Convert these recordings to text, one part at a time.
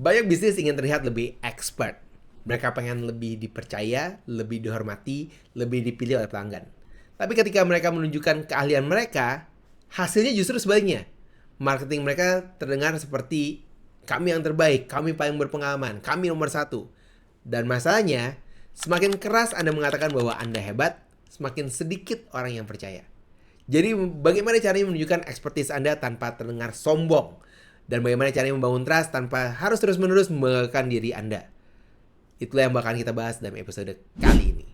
Banyak bisnis ingin terlihat lebih expert. Mereka pengen lebih dipercaya, lebih dihormati, lebih dipilih oleh pelanggan. Tapi ketika mereka menunjukkan keahlian mereka, hasilnya justru sebaliknya. Marketing mereka terdengar seperti kami yang terbaik, kami paling berpengalaman, kami nomor satu. Dan masalahnya, semakin keras Anda mengatakan bahwa Anda hebat, semakin sedikit orang yang percaya. Jadi bagaimana caranya menunjukkan expertise Anda tanpa terdengar sombong? Dan bagaimana caranya membangun trust tanpa harus terus-menerus membanggakan diri Anda? Itulah yang bakal kita bahas dalam episode kali ini.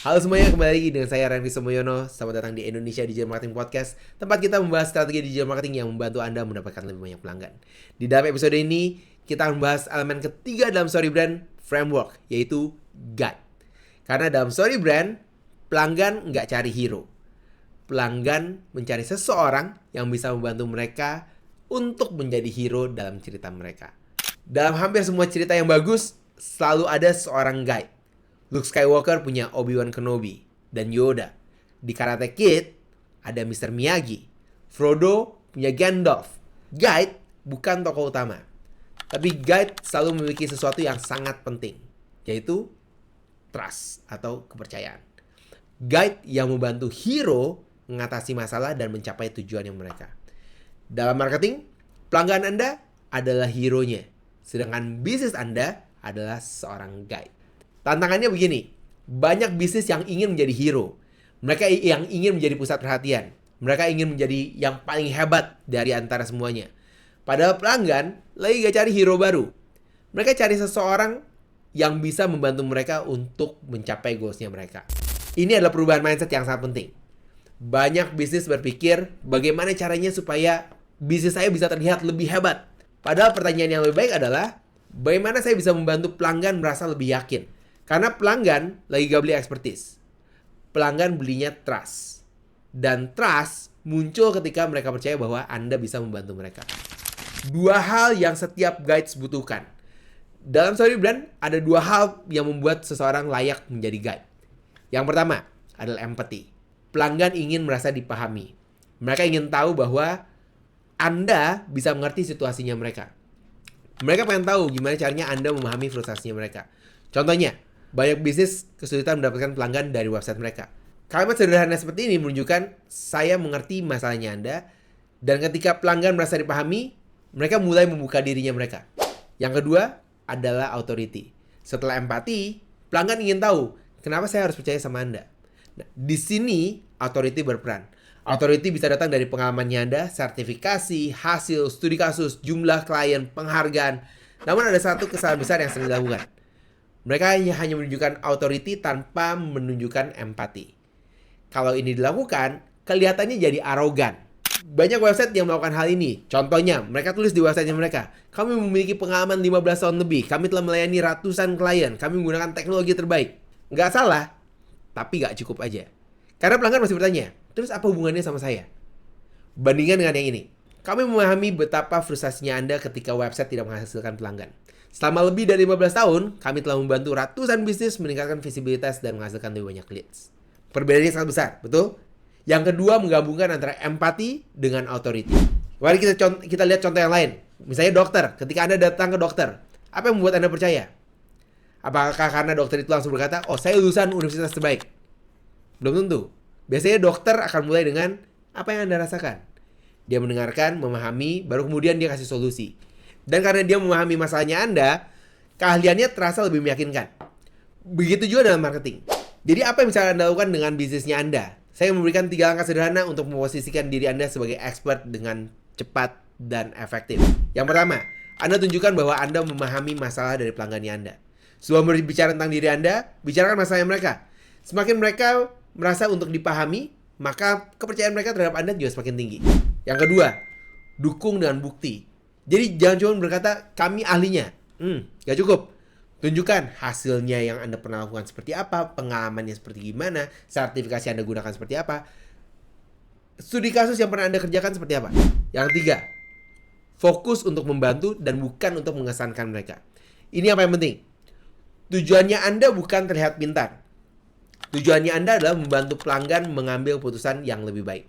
Halo semuanya, kembali lagi dengan saya Randy Somoyono. Selamat datang di Indonesia Digital Marketing Podcast, tempat kita membahas strategi digital marketing yang membantu Anda mendapatkan lebih banyak pelanggan. Di dalam episode ini, kita akan membahas elemen ketiga dalam story brand framework, yaitu guide. Karena dalam story brand, pelanggan nggak cari hero. Pelanggan mencari seseorang yang bisa membantu mereka untuk menjadi hero dalam cerita mereka. Dalam hampir semua cerita yang bagus, selalu ada seorang guide. Luke Skywalker punya Obi-Wan Kenobi dan Yoda. Di Karate Kid, ada Mr. Miyagi. Frodo punya Gandalf. Guide bukan tokoh utama. Tapi guide selalu memiliki sesuatu yang sangat penting, yaitu trust atau kepercayaan. Guide yang membantu hero mengatasi masalah dan mencapai tujuan yang mereka. Dalam marketing, pelanggan Anda adalah hero-nya, sedangkan bisnis Anda adalah seorang guide. Tantangannya begini, banyak bisnis yang ingin menjadi hero. Mereka yang ingin menjadi pusat perhatian. Mereka ingin menjadi yang paling hebat dari antara semuanya. Padahal pelanggan lagi gak cari hero baru. Mereka cari seseorang yang bisa membantu mereka untuk mencapai goals-nya mereka. Ini adalah perubahan mindset yang sangat penting. Banyak bisnis berpikir bagaimana caranya supaya bisnis saya bisa terlihat lebih hebat. Padahal pertanyaan yang lebih baik adalah bagaimana saya bisa membantu pelanggan merasa lebih yakin. Karena pelanggan lagi gak beli expertise. Pelanggan belinya trust. Dan trust muncul ketika mereka percaya bahwa Anda bisa membantu mereka. Dua hal yang setiap guides butuhkan. Dalam story brand, ada dua hal yang membuat seseorang layak menjadi guide. Yang pertama adalah empathy. Pelanggan ingin merasa dipahami. Mereka ingin tahu bahwa Anda bisa mengerti situasinya mereka. Mereka pengen tahu gimana caranya Anda memahami frustrasinya mereka. Contohnya, banyak bisnis kesulitan mendapatkan pelanggan dari website mereka. Kalimat sederhana seperti ini menunjukkan saya mengerti masalahnya Anda, dan ketika pelanggan merasa dipahami, mereka mulai membuka dirinya mereka. Yang kedua adalah authority. Setelah empati, pelanggan ingin tahu kenapa saya harus percaya sama Anda. Nah, di sini authority berperan. Authority bisa datang dari pengalamannya Anda, sertifikasi, hasil, studi kasus, jumlah klien, penghargaan. Namun ada satu kesalahan besar yang sering dilakukan. Mereka hanya menunjukkan authority tanpa menunjukkan empati. Kalau ini dilakukan, kelihatannya jadi arogan. Banyak website yang melakukan hal ini. Contohnya, mereka tulis di websitenya mereka, kami memiliki pengalaman 15 tahun lebih, kami telah melayani ratusan klien, kami menggunakan teknologi terbaik. Nggak salah, tapi nggak cukup aja. Karena pelanggan masih bertanya, terus apa hubungannya sama saya? Bandingkan dengan yang ini. Kami memahami betapa frustasinya Anda ketika website tidak menghasilkan pelanggan. Selama lebih dari 15 tahun, kami telah membantu ratusan bisnis meningkatkan visibilitas dan menghasilkan lebih banyak leads. Perbedaannya sangat besar, betul? Yang kedua, menggabungkan antara empati dengan authority. Mari kita lihat contoh yang lain. Misalnya dokter, ketika Anda datang ke dokter, apa yang membuat Anda percaya? Apakah karena dokter itu langsung berkata, oh saya lulusan universitas terbaik? Belum tentu. Biasanya dokter akan mulai dengan apa yang Anda rasakan. Dia mendengarkan, memahami, baru kemudian dia kasih solusi. Dan karena dia memahami masalahnya Anda, keahliannya terasa lebih meyakinkan. Begitu juga dalam marketing. Jadi apa yang bisa Anda lakukan dengan bisnisnya Anda? Saya memberikan 3 langkah sederhana untuk memposisikan diri Anda sebagai expert dengan cepat dan efektif. Yang pertama, Anda tunjukkan bahwa Anda memahami masalah dari pelanggannya Anda. Sebelum berbicara tentang diri Anda, bicarakan masalah mereka. Semakin mereka merasa untuk dipahami, maka kepercayaan mereka terhadap Anda juga semakin tinggi. Yang kedua, dukung dengan bukti. Jadi jangan cuma berkata, kami ahlinya. Gak cukup. Tunjukkan hasilnya yang Anda pernah lakukan seperti apa, pengalamannya seperti gimana, sertifikasi Anda gunakan seperti apa, studi kasus yang pernah Anda kerjakan seperti apa. Yang ketiga, fokus untuk membantu dan bukan untuk mengesankan mereka. Ini apa yang penting? Tujuannya Anda bukan terlihat pintar. Tujuannya Anda adalah membantu pelanggan mengambil keputusan yang lebih baik.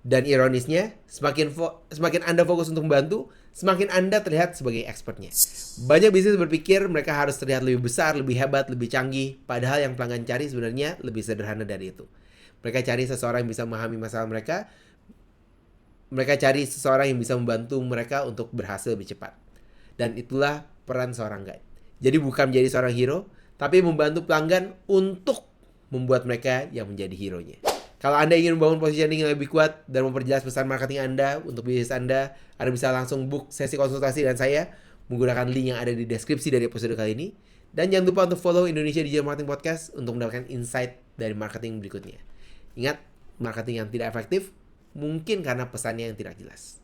Dan ironisnya, semakin Anda fokus untuk membantu, semakin Anda terlihat sebagai expertnya. Banyak bisnis berpikir mereka harus terlihat lebih besar, lebih hebat, lebih canggih, padahal yang pelanggan cari sebenarnya lebih sederhana dari itu. Mereka cari seseorang yang bisa memahami masalah mereka. Mereka cari seseorang yang bisa membantu mereka untuk berhasil lebih cepat. Dan itulah peran seorang guide. Jadi bukan menjadi seorang hero, tapi membantu pelanggan untuk membuat mereka yang menjadi hero-nya. Kalau Anda ingin membangun positioning yang lebih kuat dan memperjelas pesan marketing Anda untuk bisnis Anda bisa langsung book sesi konsultasi dengan saya menggunakan link yang ada di deskripsi dari episode kali ini. Dan jangan lupa untuk follow Indonesia Digital Marketing Podcast untuk mendapatkan insight dari marketing berikutnya. Ingat, marketing yang tidak efektif mungkin karena pesannya yang tidak jelas.